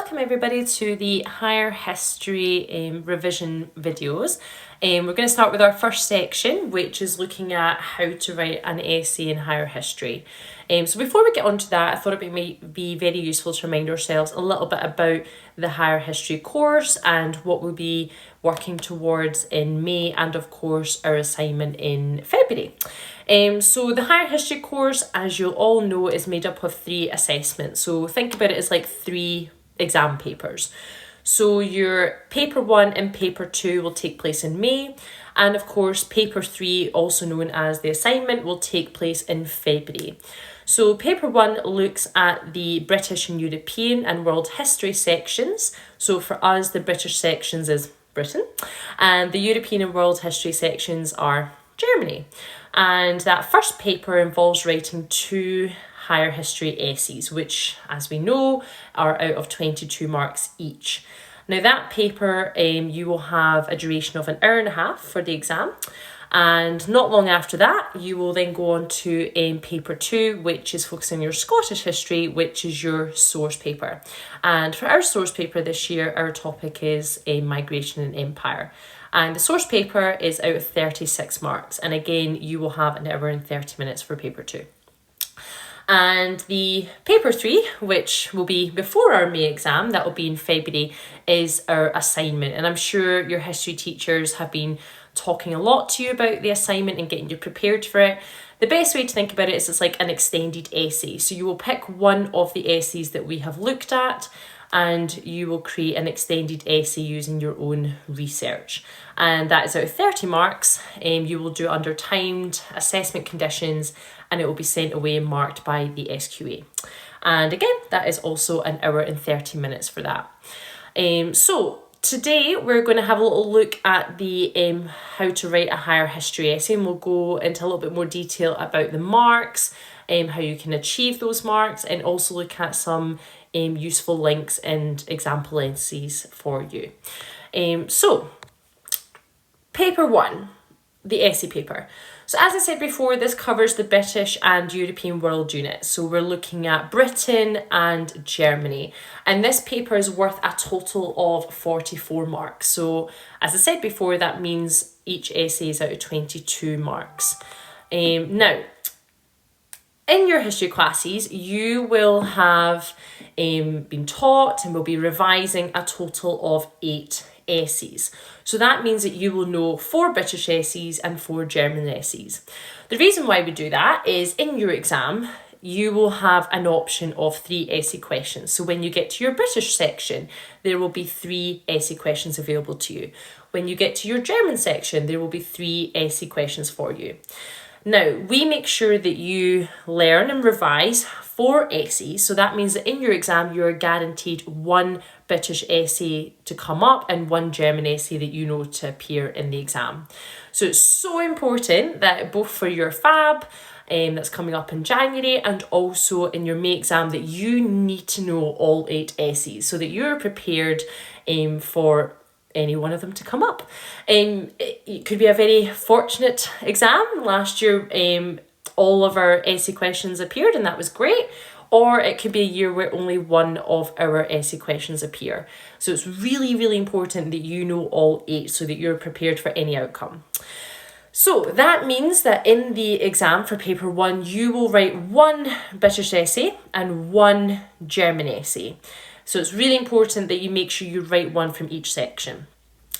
welcome everybody to the Higher History revision videos. We're going to start with our first section, which is looking at how to write an essay in Higher History. So before we get on to that, I thought it might be very useful to remind ourselves a little bit about the Higher History course and what we'll be working towards in May, and of course our assignment in February. So the Higher History course, as you'll all know, is made up of 3 assessments. So think about it as like 3 exam papers. So your paper 1 and paper 2 will take place in May, and of course paper 3, also known as the assignment, will take place in February. So paper 1 looks at the British and European and world history sections. So for us, the British sections is Britain, and the European and world history sections are Germany. And that first paper involves writing 2 Higher History essays, which, as we know, are out of 22 marks each. Now that paper, you will have a duration of an hour and a half for the exam, and not long after that you will then go on to paper 2, which is focusing on your Scottish history, which is your source paper. And for our source paper this year, our topic is migration and empire. And the source paper is out of 36 marks, and again you will have an hour and 30 minutes for paper 2. And the paper 3, which will be before our May exam, that will be in February, is our assignment. And I'm sure your history teachers have been talking a lot to you about the assignment and getting you prepared for it. The best way to think about it is it's like an extended essay. So you will pick one of the essays that we have looked at, and you will create an extended essay using your own research. And that is out of 30 marks. You will do it under timed assessment conditions, and it will be sent away and marked by the SQA. And again, that is also an hour and 30 minutes for that. So today we're going to have a little look at the how to write a higher history essay, and we'll go into a little bit more detail about the marks, how you can achieve those marks, and also look at some useful links and example essays for you. So paper 1, the essay paper. So as I said before, this covers the British and European world unit. So we're looking at Britain and Germany. And this paper is worth a total of 44 marks. So as I said before, that means each essay is out of 22 marks. Now, in your history classes, you will have been taught and will be revising a total of 8 essays. So that means that you will know 4 British essays and 4 German essays. The reason why we do that is in your exam, you will have an option of 3 essay questions. So when you get to your British section, there will be 3 essay questions available to you. When you get to your German section, there will be 3 essay questions for you. Now, we make sure that you learn and revise 4 essays. So that means that in your exam, you're guaranteed 1 British essay to come up and 1 German essay that you know to appear in the exam. So it's so important that both for your FAB, that's coming up in January, and also in your May exam, that you need to know all 8 essays so that you're prepared for any one of them to come up. It could be a very fortunate exam. Last year, all of our essay questions appeared, and that was great. Or it could be a year where only 1 of our essay questions appear. So it's really, really important that you know all 8 so that you're prepared for any outcome. So that means that in the exam for paper 1, you will write 1 British essay and 1 German essay. So it's really important that you make sure you write 1 from each section.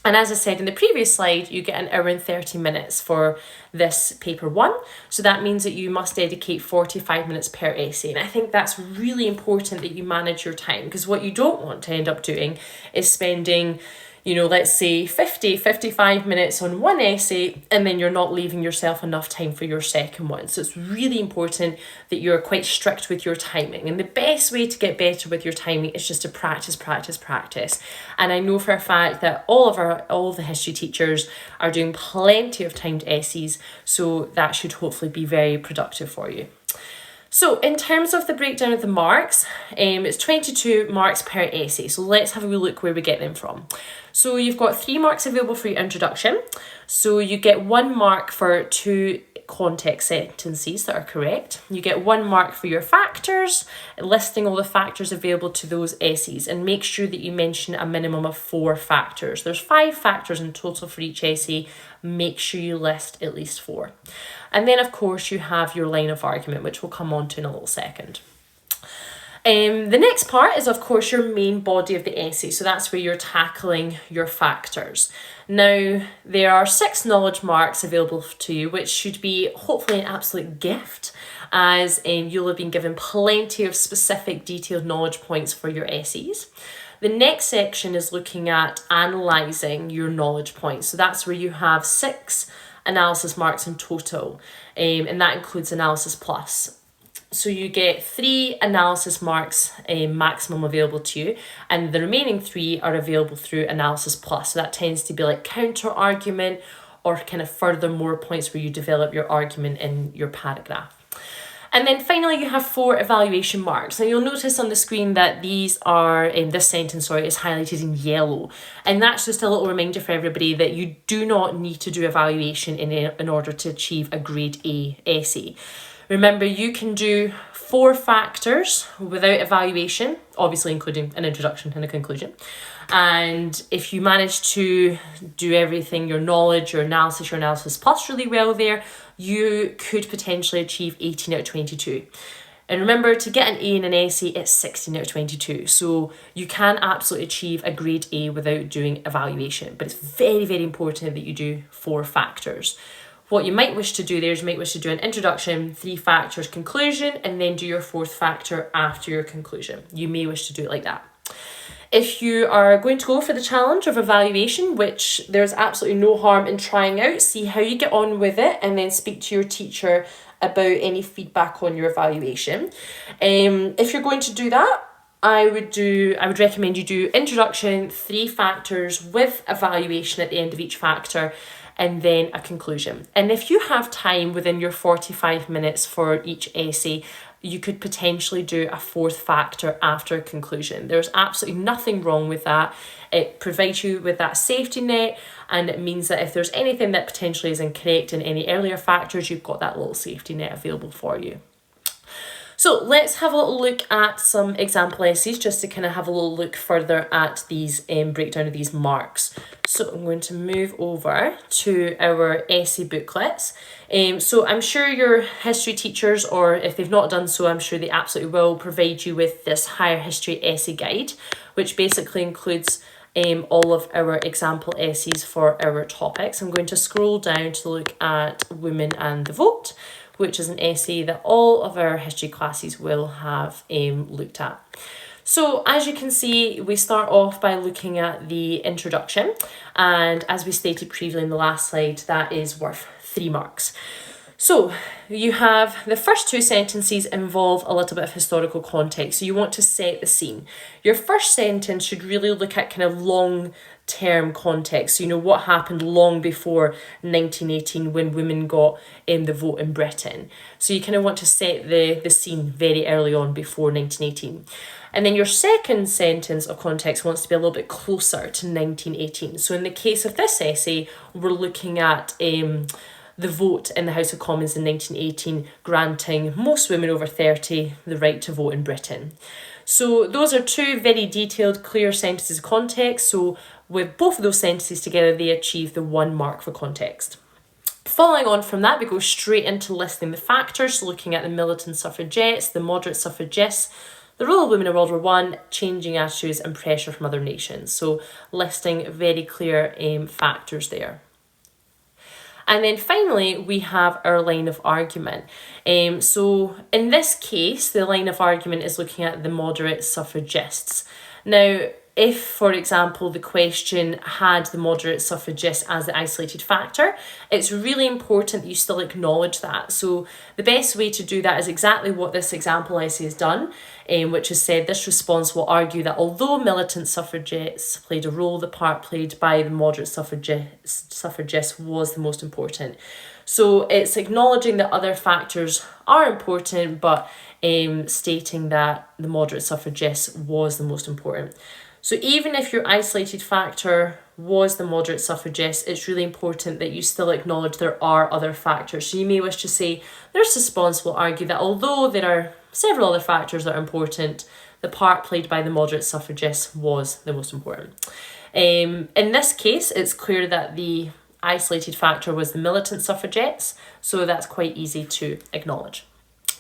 And as I said in the previous slide, you get an hour and 30 minutes for this paper 1. So that means that you must dedicate 45 minutes per essay. And I think that's really important that you manage your time, because what you don't want to end up doing is spending, let's say 55 minutes on 1 essay, and then you're not leaving yourself enough time for your second one. So it's really important that you're quite strict with your timing. And the best way to get better with your timing is just to practice. And I know for a fact that all the history teachers are doing plenty of timed essays, so that should hopefully be very productive for you. So in terms of the breakdown of the marks, it's 22 marks per essay. So let's have a wee look where we get them from. So you've got 3 marks available for your introduction. So you get 1 mark for 2 context sentences that are correct. You get 1 mark for your factors, listing all the factors available to those essays, and make sure that you mention a minimum of 4 factors. There's 5 factors in total for each essay. Make sure you list at least 4. And then of course you have your line of argument, which we'll come on to in a little second. The next part is of course your main body of the essay, so that's where you're tackling your factors. Now there are 6 knowledge marks available to you, which should be hopefully an absolute gift, as you'll have been given plenty of specific detailed knowledge points for your essays. The next section is looking at analysing your knowledge points, so that's where you have 6 analysis marks in total, and that includes analysis plus. So you get 3 analysis marks maximum available to you, and the remaining 3 are available through analysis plus. So that tends to be like counter argument or kind of furthermore points where you develop your argument in your paragraph. And then finally you have 4 evaluation marks. Now you'll notice on the screen that these are, this sentence is highlighted in yellow. And that's just a little reminder for everybody that you do not need to do evaluation in order to achieve a grade A essay. Remember, you can do 4 factors without evaluation, obviously including an introduction and a conclusion. And if you manage to do everything, your knowledge, your analysis plus really well there, you could potentially achieve 18 out of 22. And remember, to get an A in an essay, it's 16 out of 22. So you can absolutely achieve a grade A without doing evaluation. But it's very, very important that you do 4 factors. What you might wish to do there is you might wish to do an introduction, 3 factors, conclusion, and then do your 4th factor after your conclusion. You may wish to do it like that. If you are going to go for the challenge of evaluation, which there's absolutely no harm in trying out, see how you get on with it and then speak to your teacher about any feedback on your evaluation. If you're going to do that, I would recommend you do introduction, 3 factors with evaluation at the end of each factor, and then a conclusion. And if you have time within your 45 minutes for each essay, you could potentially do a 4th factor after a conclusion. There's absolutely nothing wrong with that. It provides you with that safety net, and it means that if there's anything that potentially is incorrect in any earlier factors, you've got that little safety net available for you. So let's have a little look at some example essays just to kind of have a little look further at these breakdown of these marks. So I'm going to move over to our essay booklets. So I'm sure your history teachers, or if they've not done so, I'm sure they absolutely will provide you with this higher history essay guide, which basically includes all of our example essays for our topics. I'm going to scroll down to look at Women and the Vote, which is an essay that all of our history classes will have looked at. So as you can see, we start off by looking at the introduction, and as we stated previously in the last slide, that is worth 3 marks. So you have the first 2 sentences involve a little bit of historical context, so you want to set the scene. Your first sentence should really look at kind of long-term context, so what happened long before 1918 when women got the vote in Britain. So you kind of want to set the scene very early on before 1918. And then your second sentence of context wants to be a little bit closer to 1918. So in the case of this essay, we're looking at the vote in the House of Commons in 1918 granting most women over 30 the right to vote in Britain. So those are 2 very detailed, clear sentences of context. So with both of those sentences together, they achieve the 1 mark for context. Following on from that, we go straight into listing the factors, so looking at the militant suffragettes, the moderate suffragists, the role of women in World War I, changing attitudes and pressure from other nations. So listing very clear factors there. And then finally, we have our line of argument. So in this case, the line of argument is looking at the moderate suffragists. Now, if, for example, the question had the moderate suffragists as the isolated factor, it's really important that you still acknowledge that. So the best way to do that is exactly what this example essay has done, which has said this response will argue that although militant suffragettes played a role, the part played by the moderate suffragists was the most important. So it's acknowledging that other factors are important, but stating that the moderate suffragists was the most important. So even if your isolated factor was the moderate suffragists, it's really important that you still acknowledge there are other factors. So you may wish to say, there's responsible argue that although there are several other factors that are important, the part played by the moderate suffragists was the most important. In this case, it's clear that the isolated factor was the militant suffragettes, so that's quite easy to acknowledge.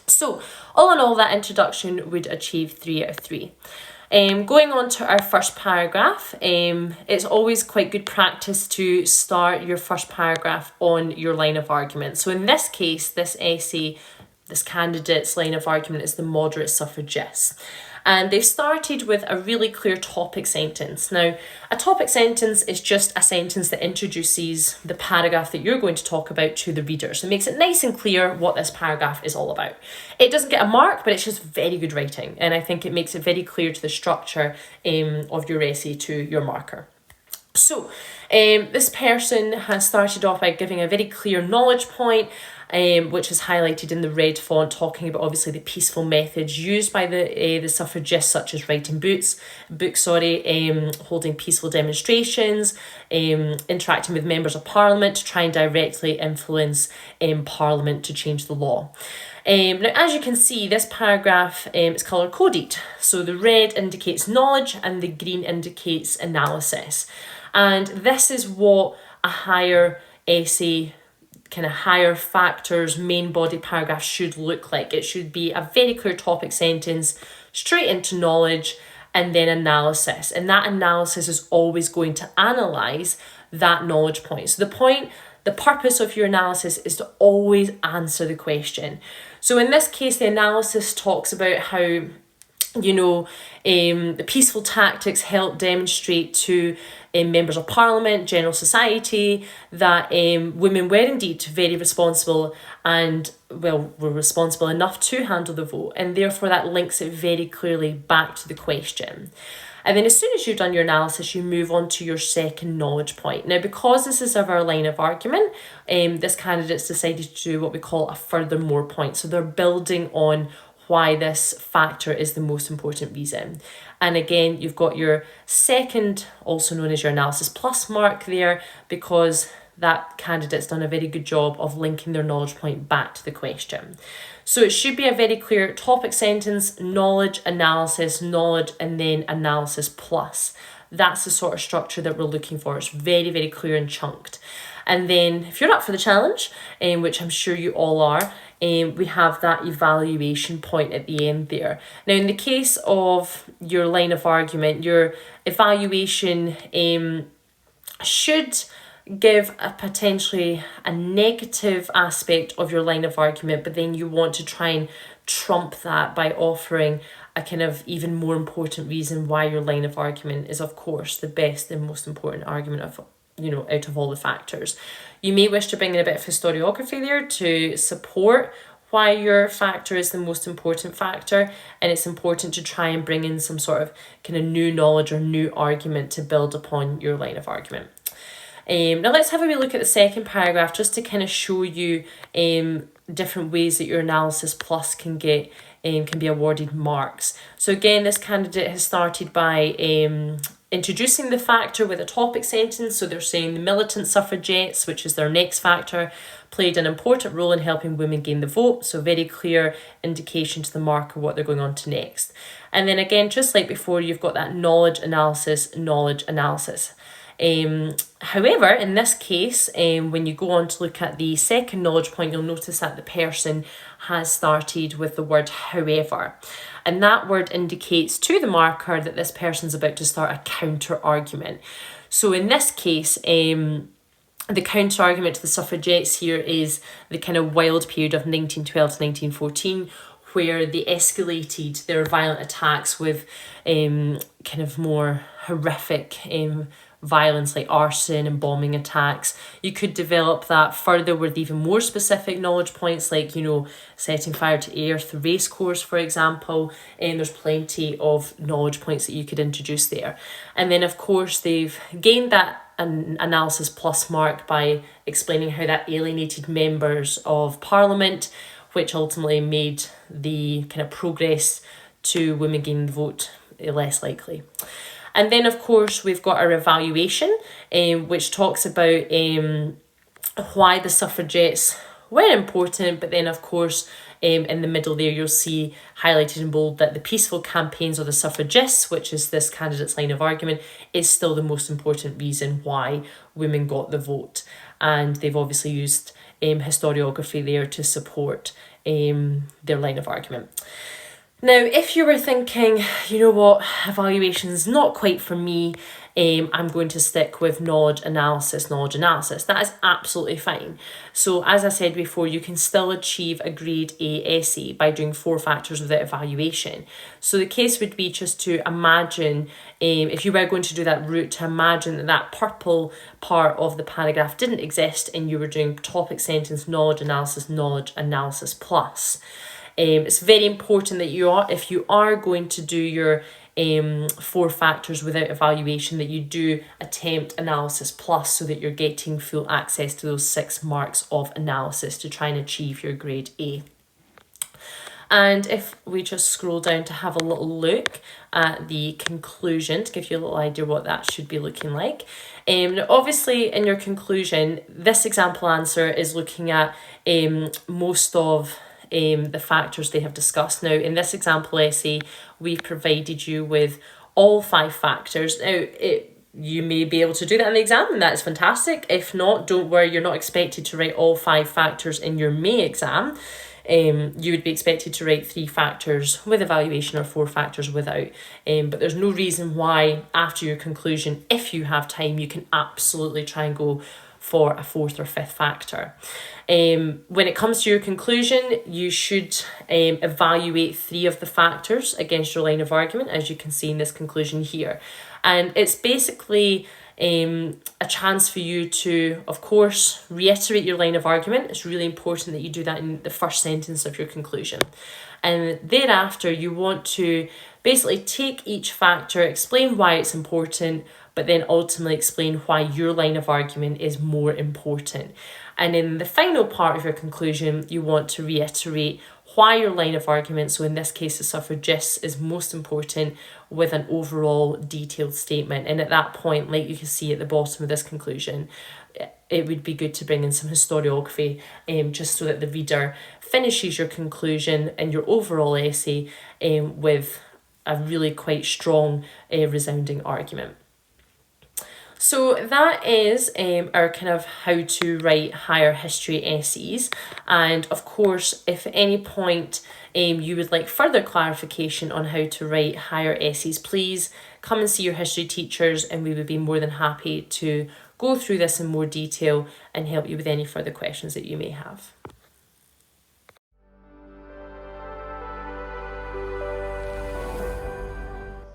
So, all in all, that introduction would achieve 3 out of 3. Going on to our first paragraph, it's always quite good practice to start your first paragraph on your line of argument. So in this case, this essay, this candidate's line of argument is the moderate suffragists. And they've started with a really clear topic sentence. Now, a topic sentence is just a sentence that introduces the paragraph that you're going to talk about to the reader. So it makes it nice and clear what this paragraph is all about. It doesn't get a mark, but it's just very good writing. And I think it makes it very clear to the structure of your essay to your marker. So this person has started off by giving a very clear knowledge point, which is highlighted in the red font, talking about obviously the peaceful methods used by the suffragists, such as writing books, holding peaceful demonstrations, interacting with members of parliament to try and directly influence parliament to change the law. Now, as you can see, this paragraph is colour coded. So the red indicates knowledge and the green indicates analysis. And this is what a higher essay, kind of higher factors, main body paragraph should look like. It should be a very clear topic sentence, straight into knowledge, and then analysis. And that analysis is always going to analyse that knowledge point. So the purpose of your analysis is to always answer the question. So in this case, the analysis talks about how, the peaceful tactics help demonstrate to members of parliament, general society, that women were indeed very responsible and, were responsible enough to handle the vote. And therefore that links it very clearly back to the question. And then as soon as you've done your analysis, you move on to your second knowledge point. Now, because this is our line of argument, this candidate's decided to do what we call a furthermore point. So they're building on why this factor is the most important reason. And again, you've got your second, also known as your analysis plus mark there, because that candidate's done a very good job of linking their knowledge point back to the question. So it should be a very clear topic sentence, knowledge, analysis, knowledge, and then analysis plus. That's the sort of structure that we're looking for. It's very, very clear and chunked. And then if you're up for the challenge, which I'm sure you all are, we have that evaluation point at the end there. Now, in the case of your line of argument, your evaluation should give a potentially a negative aspect of your line of argument, but then you want to try and trump that by offering a kind of even more important reason why your line of argument is, of course, the best and most important argument of out of all the factors. You may wish to bring in a bit of historiography there to support why your factor is the most important factor, and it's important to try and bring in some sort of kind of new knowledge or new argument to build upon your line of argument. Now let's have a wee look at the second paragraph just to kind of show you different ways that your analysis plus can be awarded marks. So again, this candidate has started by introducing the factor with a topic sentence. So they're saying the militant suffragettes, which is their next factor, played an important role in helping women gain the vote. So very clear indication to the marker what they're going on to next. And then again, just like before, you've got that knowledge analysis, knowledge analysis. However, in this case, when you go on to look at the second knowledge point, you'll notice that the person has started with the word however. And that word indicates to the marker that this person's about to start a counter argument. So in this case, the counter argument to the suffragettes here is the kind of wild period of 1912 to 1914, where they escalated their violent attacks with kind of more horrific violence like arson and bombing attacks. You could develop that further with even more specific knowledge points like, setting fire to Airth racecourse, for example, and there's plenty of knowledge points that you could introduce there. And then of course they've gained that an analysis plus mark by explaining how that alienated members of parliament, which ultimately made the kind of progress to women gaining the vote less likely. And then of course we've got our evaluation, which talks about why the suffragettes were important, but then of course in the middle there you'll see highlighted in bold that the peaceful campaigns of the suffragists, which is this candidate's line of argument, is still the most important reason why women got the vote. And they've obviously used historiography there to support their line of argument. Now, if you were thinking, you know what, evaluation's not quite for me, I'm going to stick with knowledge analysis, that is absolutely fine. So as I said before, you can still achieve a grade A essay by doing 4 factors without evaluation. So the case would be just to imagine, if you were going to do that route, to imagine that that purple part of the paragraph didn't exist and you were doing topic sentence, knowledge analysis plus. It's very important that if you are going to do your 4 factors without evaluation, that you do attempt analysis plus, so that you're getting full access to those 6 marks of analysis to try and achieve your grade A. And if we just scroll down to have a little look at the conclusion, to give you a little idea what that should be looking like. Now obviously in your conclusion, this example answer is looking at most of the factors they have discussed. Now in this example essay, we've provided you with all 5 factors. Now you may be able to do that in the exam, and that is fantastic. If not, don't worry, you're not expected to write all 5 factors in your May exam. You would be expected to write 3 factors with evaluation or 4 factors without. But there's no reason why after your conclusion, if you have time, you can absolutely try and go for a 4th or 5th factor. When it comes to your conclusion, you should evaluate 3 of the factors against your line of argument, as you can see in this conclusion here. And it's basically a chance for you to, of course, reiterate your line of argument. It's really important that you do that in the first sentence of your conclusion. And thereafter, you want to basically take each factor, explain why it's important, but then ultimately explain why your line of argument is more important. And in the final part of your conclusion, you want to reiterate why your line of argument, so in this case the suffragists, is most important, with an overall detailed statement. And at that point, like you can see at the bottom of this conclusion, it would be good to bring in some historiography, just so that the reader finishes your conclusion and your overall essay with a really quite strong resounding argument. So that is our kind of how to write higher history essays. And of course, if at any point you would like further clarification on how to write higher essays, please come and see your history teachers, and we would be more than happy to go through this in more detail and help you with any further questions that you may have.